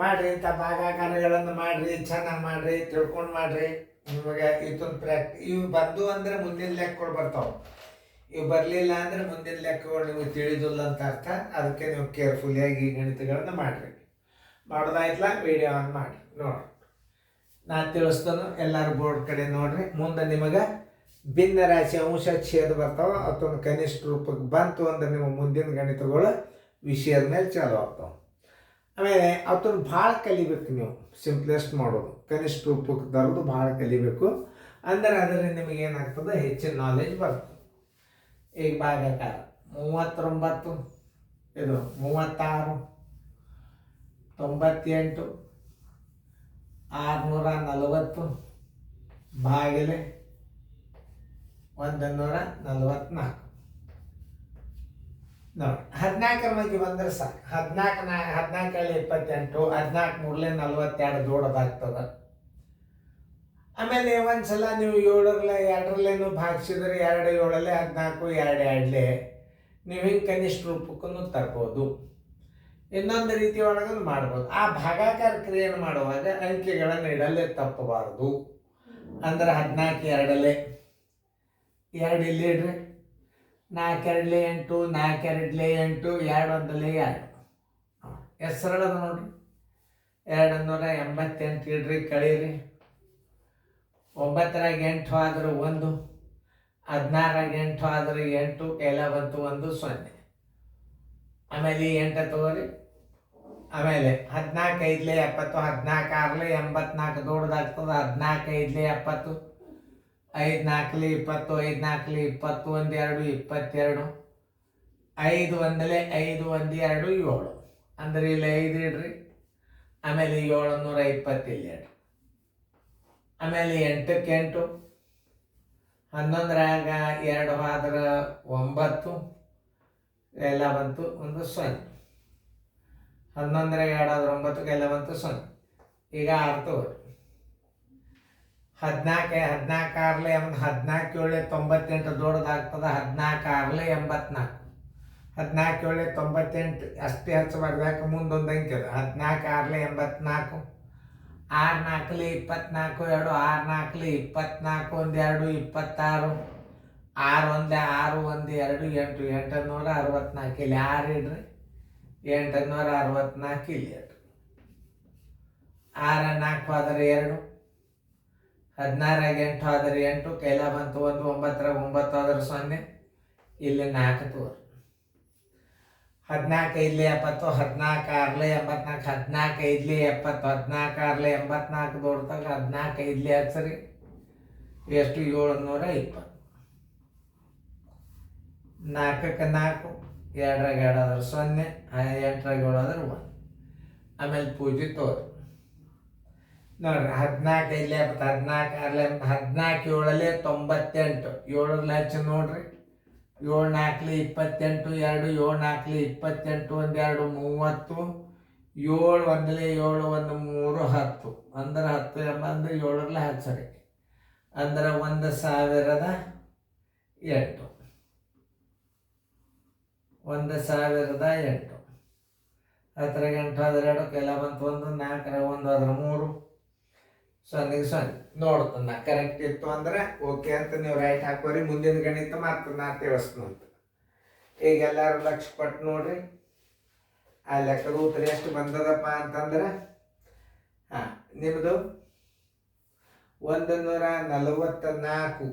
ಮಾಡಿರಿ, ಇಂಥ ಭಾಗಾಕಾರಗಳನ್ನು ಮಾಡಿರಿ, ಚೆನ್ನಾಗಿ ಮಾಡಿರಿ, ತಿಳ್ಕೊಂಡು ಮಾಡಿರಿ. ನಿಮಗೆ ಇದೊಂದು ಇವು ಬಂದು ಅಂದರೆ ಮುಂದಿನ ಲೆಕ್ಕಗಳು ಬರ್ತಾವೆ. ಇವು ಬರಲಿಲ್ಲ ಅಂದರೆ ಮುಂದಿನ ಲೆಕ್ಕಗಳು ನಿಮಗೆ ತಿಳಿದಿಲ್ಲ ಅಂತ ಅರ್ಥ. ಅದಕ್ಕೆ ನೀವು ಕೇರ್ಫುಲ್ಲಿಯಾಗಿ ಈ ಗಣಿತಗಳನ್ನು ಮಾಡಿರಿ. ಮಾಡೋದಾಯ್ತಲ್ಲ, ವಿಡಿಯೋ ಆನ್ ಮಾಡಿ ನೋಡಿರಿ. ನಾನು ತಿಳಿಸ್ತಾನು, ಎಲ್ಲರೂ ಬೋರ್ಡ್ ಕಡೆ ನೋಡಿರಿ. ಮುಂದೆ ನಿಮಗೆ ಭಿನ್ನ ರಾಶಿ ಅಂಶ ಛೇದ ಬರ್ತಾವೆ. ಅದೊಂದು ಕನಿಷ್ಠ ರೂಪಕ್ಕೆ ಬಂತು ಅಂದರೆ ನಿಮ್ಮ ಮುಂದಿನ ಗಣಿತಗಳು ವಿಷಯದ ಮೇಲೆ ಚಾಲು ಆಗ್ತಾವೆ. ಆಮೇಲೆ ಅವತ್ತನ್ನು ಭಾಳ ಕಲಿಬೇಕು ನೀವು. ಸಿಂಪ್ಲೆಸ್ಟ್ ಮಾಡೋದು, ಕನಿಷ್ಠ ರೂಪಕ್ಕೆ ತರೋದು ಭಾಳ ಕಲಿಬೇಕು. ಅಂದರೆ ಅದರಿಂದ ನಿಮಗೆ ಏನಾಗ್ತದೆ, ಹೆಚ್ಚಿನ ನಾಲೆಜ್ ಬರ್ತದೆ. ಈಗ ಭಾಗಾಕಾರ 39, ಇದು 36, 98, 640 ಭಾಗಿಲೆ 144 ನೋಡಿ. 14ರ ಬಗ್ಗೆ ಬಂದರೆ ಸಾಕು. 14 28, 14 ಮೂರಲೆ 42 ದೊಡ್ಡದಾಗ್ತದೆ. ಆಮೇಲೆ ಒಂದ್ಸಲ ನೀವು 2ರೇನು ಭಾಗಿಸಿದ್ರೆ 2 7 14, 2 2 ನೀವು ಹಿಂಗೆ ಕನಿಷ್ಠ ರೂಪಕ್ಕೂ ತರ್ಬೋದು. ಇನ್ನೊಂದು ರೀತಿ ಒಳಗೂ ಮಾಡ್ಬೋದು. ಆ ಭಾಗಾಕಾರ ಕ್ರಿಯೆಯನ್ನು ಮಾಡುವಾಗ ಅಂಕೆಗಳನ್ನು ಇಡಲೇ ತಪ್ಪಬಾರ್ದು. ಅಂದ್ರೆ 14 2 2 ಇಲ್ಲಿ ಇಡ್ರಿ. 4 2 8, 4 2 8, 2 1 2. ಎಷ್ಟು ಸರಳದ ನೋಡ್ರಿ. 288 ಇಡ್ರಿ, ಕಳೀರಿ. 9ರಾಗ 8 ಆದ್ರೆ 1, 16ರಾಗ 8 ಆದ್ರೆ 8, ಎಲ್ಲ ಬಂತು 1 0. ಆಮೇಲೆ 8 ತಗೋರಿ. ಆಮೇಲೆ 14 5 70, 14 6 84 ದೊಡ್ಡದಾಗ್ತದೆ. 14 5 70, 5 4 20, 5 4 20, 1 2 22, 5 1 5 1 2 7. ಅಂದ್ರೆ ಇಲ್ಲಿ 5 ಇಡ್ರಿ. ಆಮೇಲೆ 720 ಇಲ್ಲಿ ಇಡ್ರಿ. ಆಮೇಲೆ 8ಕ್ಕೆ 8, 11ರಾಗ 2 ಆದ್ರೆ 9, ಎಲ್ಲ ಬಂತು 1 0. 11ರಾಗ 2 ಆದ್ರೆ 9, ಎಲ್ಲ ಬಂತು 0. ಈಗ 6 ತಗೋರಿ. 14 6 14 7 98 ದೊಡ್ಡದಾಗ್ತದೆ. 14 6 84, 14 7 98 ಅಷ್ಟೇ ಹಚ್ಚಬಾರ್ದು. ಯಾಕೆ ಮುಂದೊಂದು ಅಂಕೆ ಅದು. 14 6 84, 6 4 24, 2 6 4 24, 1 2 26, 6 1 6 1 2 8, 864 ಇಲ್ಲಿ 6 ಇಡ್ರಿ. 864 ಇಲ್ಲಿ ಇಡ್ರಿ. 6 4 ಆದ್ರೆ 2, 16ರಾಗ 8 ಆದ್ರೆ 8, ಕೈಲ ಬಂತು 1, 9ರಾಗ 9 ಆದ್ರೆ 0, ಇಲ್ಲಿ 4 ತೋರಿ. 14 5 70, 14 6 84, 14 5 70, 14 6 84 ದೊಡ್ಡದಾಗ 14 5 ಹಚ್ಚರಿ. ಎಷ್ಟು? 720. 4ಕ್ಕೆ 4, 2ರಾಗ 2 ಆದ್ರೆ 0, 8ರಾಗ 7 ಆದ್ರೆ 1. ಆಮೇಲೆ ಪೂಜೆ ತೋರಿ ನೋಡ್ರಿ. 14 5 70, 14 6 14 7 98, 7ರಲ್ಲಿ ಹಚ್ಚಿ ನೋಡ್ರಿ. 7 4 28, 2 7 4 28, 1 2 30, 7 1 7 1 3 10. ಅಂದ್ರೆ 10 ಎಂಬಂದ್ರೆ 7ರಲ್ಲಿ ಹಚ್ಚರಿ. ಅಂದ್ರೆ 1008, 1008. 10ರಾಗ 8 ಆದ್ರೆ 2, ಕೈಲ ಬಂತು 1, 4ರಾಗ 1 ಆದ್ರೆ 3, 0 0. ನೋಡ್ತಾನ ಕರೆಕ್ಟ್ ಇತ್ತು ಅಂದ್ರೆ ಓಕೆ ಅಂತ ನೀವು ರೈಟ್ ಹಾಕೋರಿ. ಮುಂದಿನ ಗಣಿತ ಮಾತ್ರ ನಾ ತಿಳಿಸ್ನಂತ. ಈಗ ಎಲ್ಲರೂ ಲಕ್ಷ ಕೊಟ್ಟು ನೋಡ್ರಿ. ಆ ಲೆಕ್ಕದ ಉತ್ತರ ಎಷ್ಟು ಬಂದದಪ್ಪ ಅಂತಂದ್ರೆ, ನಿಮ್ಮದು 144, 36,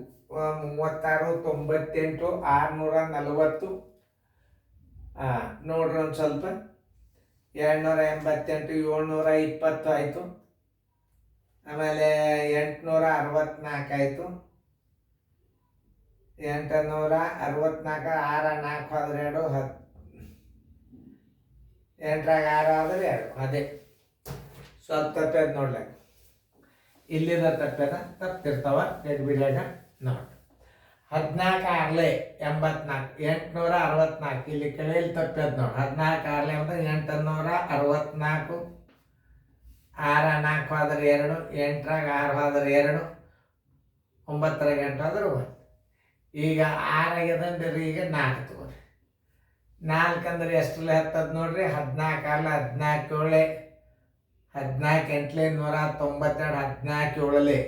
98, 640. ನೋಡ್ರಿ ಒಂದು ಸ್ವಲ್ಪ. 288, 720 ಆಯಿತು. ಆಮೇಲೆ 864 ಆಯಿತು. 864, 6 4 ಆದ್ರೆ 2, 10. 8ರಾಗ 6 ಆದ್ರೆ 2. ಅದೇ ಸ್ವಲ್ಪ ತಪ್ಪದ ನೋಡ್ಲ. ಇಲ್ಲಿದ ತಪ್ಪದ ತಪ್ಪಿರ್ತಾವ ಬಿಡಿಯಾಗ ನೋಡಿ. 14 6 84, 864 ಇಲ್ಲಿ ಕೆಳಯಲ್ಲಿ ತಪ್ಪದ ನೋಡಿ. 14 6 864, 6 4 ಆದ್ರೆ 2, 8ರಾಗ 6 ಆದ್ರೆ 2, 9ರಾಗ 8 ಆದ್ರೆ 1. ಈಗ 6 ಆಗ್ಯದಂದ್ರೆ ಈಗ 4 ತಗೋರಿ. 4 ಅಂದ್ರೆ ಎಷ್ಟರಲ್ಲಿ ಹತ್ತದ ನೋಡ್ರಿ. 14 6 14 7 14 ಎಂಟ್ಲೆ 192, 14 ಏಳಲೆ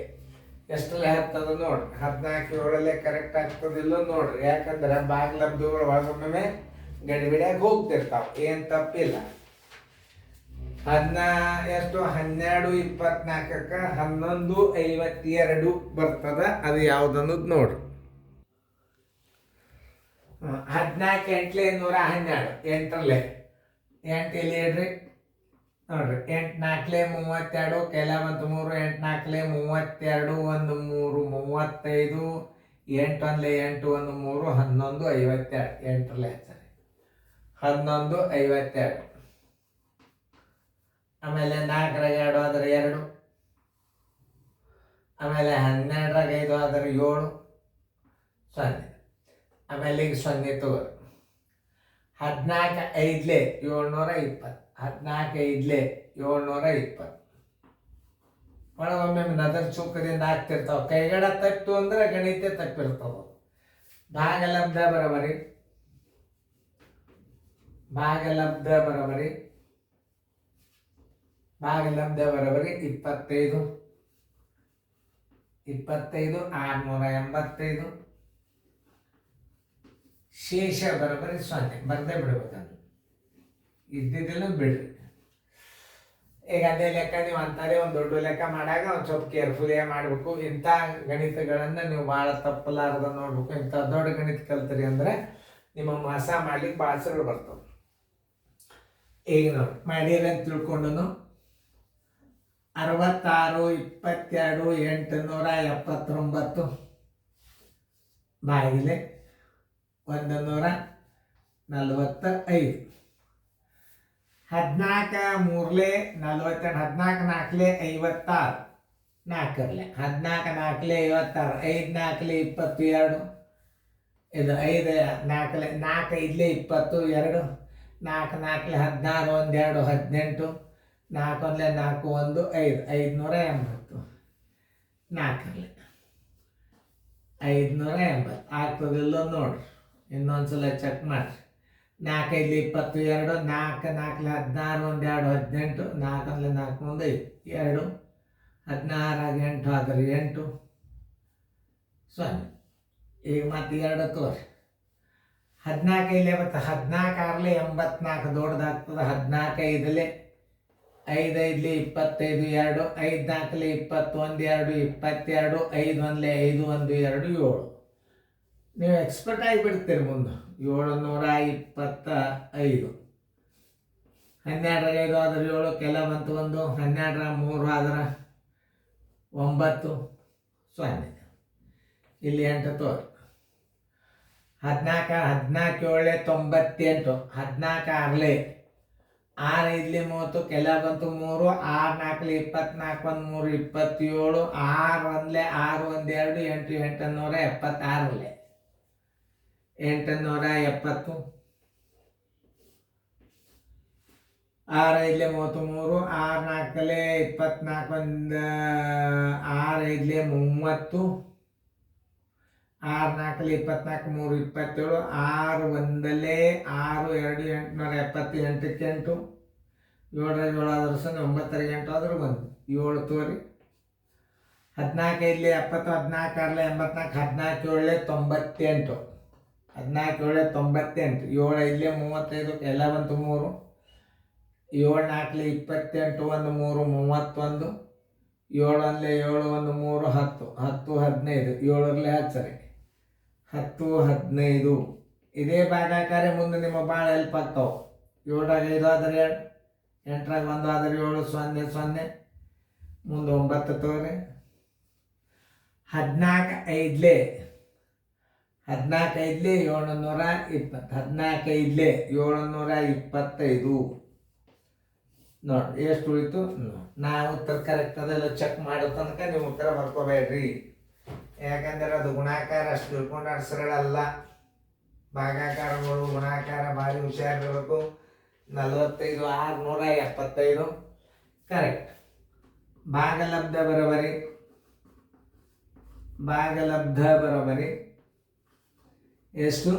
ಎಷ್ಟಲ್ಲೇ ಹತ್ತದ ನೋಡ್ರಿ. 14 ಏಳಲೆ ಕರೆಕ್ಟ್ ಆಗ್ತದಿಲ್ಲ ನೋಡ್ರಿ. ಯಾಕಂದ್ರೆ ಬಾಗ್ಲಬ್ದುಗಳು ಒಳಗೊಮ್ಮೆ ಗಡಿಬಿಡಿಯಾಗಿ ಹೋಗ್ತಿರ್ತಾವೆ, ಏನು ತಪ್ಪಿಲ್ಲ. ಎಷ್ಟು 12:24ಕ್ಕೆ 11:52 ಬರ್ತದ. ಅದು ಯಾವ್ದನ್ನೋದು ನೋಡ್ರಿ. 14 ಎಂಟ್ಲೆ 112, ಎಂಟರಲ್ಲೇ 8 ಇಲ್ಲಿ ಇಡ್ರಿ ನೋಡ್ರಿ. 8 4 32, ಕೆಲ ಬಂತು 3, 8 4 32, 1 3 35, 8 1 8 1 3 11:52, ಎಂಟರಲ್ಲೇ ಹಚ್ಚಾರೆ 11:52. ಆಮೇಲೆ 4ರಾಗ 2 ಆದ್ರೆ 2, ಆಮೇಲೆ 12ರಾಗ 5 ಆದ್ರೆ 7, 0. ಆಮೇಲೆ ಈಗ 0 ತಗೋರಿ. 14 5ಲೆ 720, 14 5ಲೆ 720. ಒಳಗೊಮ್ಮೆ ನದರ್ ಚೂಕದಿಂದ ಆಗ್ತಿರ್ತಾವ. ಕೈಗಡ ತಪ್ಪು ಅಂದ್ರೆ ಗಣಿತ ತಪ್ಪಿರ್ತಾವ. ಭಾಗಲಬ್ಧ ಬರೋಬರಿ, ಭಾಗಲಬ್ಧ ಬರೋಬರಿ, ಭಾಗಲಬ್ಧ ಬರೋಬರಿ 25, 25 685. ಶೇಷ ಬರೋಬರಿ 0. ಬರ್ದೇ ಬಿಡ್ಬೇಕಂತ ಇದ್ದಿದ್ದಿಲ್ಲ ಬಿಡ್ರಿ. ಈಗ ಅದೇ ಲೆಕ್ಕ ನೀವು ಅಂತಾರೆ ಒಂದು ದೊಡ್ಡ ಲೆಕ್ಕ ಮಾಡಾಗ ಒಂದು ಸ್ವಲ್ಪ ಕೇರ್ಫುಲಿಯಾಗಿ ಮಾಡಬೇಕು. ಇಂಥ ಗಣಿತಗಳನ್ನು ನೀವು ಭಾಳ ತಪ್ಪಲಾರ್ದ ನೋಡ್ಬೇಕು. ಇಂಥ ದೊಡ್ಡ ಗಣಿತ ಕಲ್ತರಿ ಅಂದರೆ ನಿಮ್ಮ ಮೋಸ ಮಾಡ್ಲಿಕ್ಕೆ ಭಾಳ ಸರಳ ಬರ್ತವೆ. ಈಗ ನೋಡಿ ಮಾಡಿರಂತ ತಿಳ್ಕೊಂಡು 66 22 879 ಬಾಗಿಲೆ 145. 14 3ಲೆ 42, 14 4ಲೆ 56, 4ರಲ್ಲೇ 14 4ಲೆ 56, 5 4ಲೆ 22, ಇದು 5 4ಲೆ 4 5ಲೆ 20, 2 4 4ಲೆ 16, 1 2 18, 4 1ಲೆ 4 1 5, 580, 4ರಲ್ಲೇ 580 ಆಗ್ತದಿಲ್ಲ ನೋಡ್ರಿ. ಇನ್ನೊಂದ್ಸಲ ಚೆಕ್ ಮಾಡಿರಿ. 4 5ಲೆ 22, 4 4ಲೆ 16, 1 2 18, 4 1ಲೆ 4 1 5, 2 16 8 ಆದ್ರೆ 8, 0. ಈಗ ಮತ್ತೆ 2 ತೋರಿ. 14 5ಲೆ 14 6ಲೆ 84 ದೊಡ್ಡದಾಗ್ತದೆ. 14 5ಲೆ 5 5ಲೆ 25, 2 5 4ಲೆ 21, 2 22, 5 1ಲೆ 5 1 2 7. ನೀವು ಎಕ್ಸ್ಪರ್ಟ್ ಆಗಿಬಿಡ್ತೀರಿ ಮುಂದೆ. 725. 12ರಾಗ 5 ಆದ್ರೆ 7, ಕೆಲ ಬಂತು 1, 12ರಾಗ 3 ಆದ್ರೆ 9, 0. ಇಲ್ಲಿ 8 ತೋರಿ. 14 7ಲೆ 98, 14 6ಲೆ 6 5ಲೆ 30, ಕೆಲ ಬಂತು 3, 6 4ಲೆ 24, 1 3 27, 6 1ಲೆ 6 1 2 8 876, 870. 6 5ಲೆ 33, 6 4ಲೆ 24, 6 5ಲೆ 30, 6 4ಲೆ 24, 3 27, 6 1ಲೆ 6 2 870, 8ಕ್ಕೆ 8, 7 7 ಆದ್ರೆ 9 8 ಆದ್ರೆ 1 7 ತೋರಿ. 14 5ಲೆ 70, 14 6ಲೆ 84, 14 7ಲೆ 98, 14 7ಲೆ 98, 7 5ಲೆ 35, ಎಲ್ಲ ಬಂತು 3, 7 4ಲೆ 28, 1 3 31, 7 1ಲೆ 7 1 3 10, 10 15, 7ರಲ್ಲೇ ಹಚ್ಚರಿ 10 15. ಇದೇ ಭಾಗಾಕಾರ ಮುಂದೆ ನಿಮ್ಮ ಭಾಳ ಹೆಲ್ಪ್ ಆಗ್ತಾವೆ. 7ರಾಗ 5 ಆದ್ರೆ 2, 8ರಾಗ 1 ಆದ್ರೆ 7, 0 0. ಮುಂದೆ 9 ತೋರಿ. 14 5ಲೆ 720, 14 5ಲೆ 725 ನೋಡಿ ಎಷ್ಟು ಉಳಿತು. ನಾ ಉತ್ತರ ಕರೆಕ್ಟ್ ಅದೆಲ್ಲ ಚೆಕ್ ಮಾಡೋ ತನಕ ನೀವು ಉತ್ತರ ಬರ್ಕೋಬೇಡ್ರಿ. ಯಾಕಂದ್ರೆ ಅದು ಗುಣಾಕಾರ ಅಷ್ಟು ತಿಳ್ಕೊಂಡು ಸರಳ ಅಲ್ಲ. ಭಾಗಾಕಾರಗಳು ಗುಣಾಕಾರ ಭಾರಿ ಹುಷಾರಿರಬೇಕು. 45 675 ಕರೆಕ್ಟ್. ಭಾಗಲಬ್ಧ ಬರೋಬರಿ, ಭಾಗಲಬ್ಧ ಬರೋಬರಿ ಎಷ್ಟು?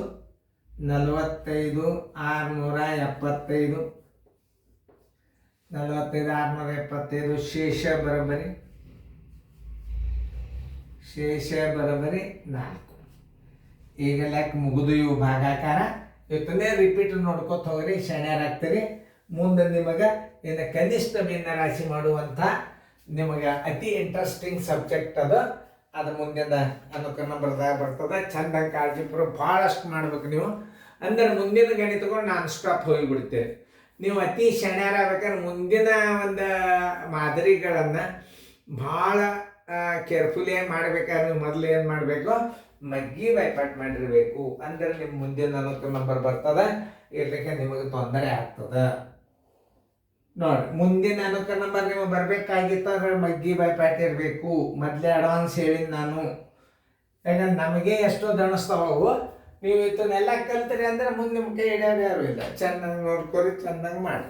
45 675. 45 675 ಶೇಷ ಬರೋಬ್ಬರಿ 4. ಈಗ ಲೆಕ್ಕ ಮುಗಿದು ಇವು ಭಾಗಾಕಾರ ಇವತ್ತನೇ ರಿಪೀಟ್ ನೋಡ್ಕೊತ ಹೋಗ್ರಿ, ಶಣ್ಯರಾಗ್ತೀರಿ. ಮುಂದೆ ನಿಮಗೆ ಇನ್ನು ಕನಿಷ್ಠ ಭಿನ್ನ ರಾಶಿ ಮಾಡುವಂಥ ನಿಮಗೆ ಅತಿ ಇಂಟ್ರೆಸ್ಟಿಂಗ್ ಸಬ್ಜೆಕ್ಟ್ ಅದು ಮುಂದಿನ ಅನುಕರಣ ಬರ್ದಾಗ ಬರ್ತದೆ. ಚಂದಾಗಿ ಕಾಳಜಿಪುರ ಭಾಳಷ್ಟು ಮಾಡ್ಬೇಕು ನೀವು. ಅಂದ್ರೆ ಮುಂದಿನ ಗಣಿತಗಳು ನಾನ್ ಸ್ಟಾಪ್ ಹೋಗಿಬಿಡ್ತೀರಿ. ನೀವು ಅತಿ ಶಣ್ಯರಾಗಬೇಕಾದ್ರೆ ಮುಂದಿನ ಒಂದು ಮಾದರಿಗಳನ್ನು ಭಾಳ ಕೇರ್ಫುಲಿಯಾಗಿ ಮಾಡ್ಬೇಕಾದ್ರೆ ನೀವು ಮೊದಲು ಏನು ಮಾಡಬೇಕು, ಮಗ್ಗಿ ಬೈಪಾಟ್ ಮಾಡಿರಬೇಕು. ಅಂದ್ರೆ ನಿಮ್ಮ ಮುಂದಿನ ಅನುಕೂಲ ನಂಬರ್ ಬರ್ತದೆ, ಇರ್ಲಿಕ್ಕೆ ನಿಮಗೆ ತೊಂದರೆ ಆಗ್ತದೆ. ನೋಡಿ, ಮುಂದಿನ ಅನುಕೂಲ ನಂಬರ್ ನಿಮಗೆ ಬರಬೇಕಾಗಿತ್ತು ಅಂದ್ರೆ ಮಗ್ಗಿ ಬೈಪಾಟ್ ಇರಬೇಕು. ಮೊದಲೇ ಅಡ್ವಾನ್ಸ್ ಹೇಳಿದ್ ನಾನು. ಯಾಕಂದ್ರೆ ನಮಗೆ ಎಷ್ಟೋ ದಣಿಸ್ತಾವು. ನೀವು ಇದನ್ನೆಲ್ಲ ಕಲ್ತ್ರಿ ಅಂದ್ರೆ ಮುಂದೆ ನಿಮ್ಮ ಕೈ ಹಿಡಿಯೋರು ಯಾರು ಇಲ್ಲ. ಚೆನ್ನಾಗಿ ನೋಡ್ಕೊರಿ, ಚೆನ್ನಾಗಿ ಮಾಡಿ.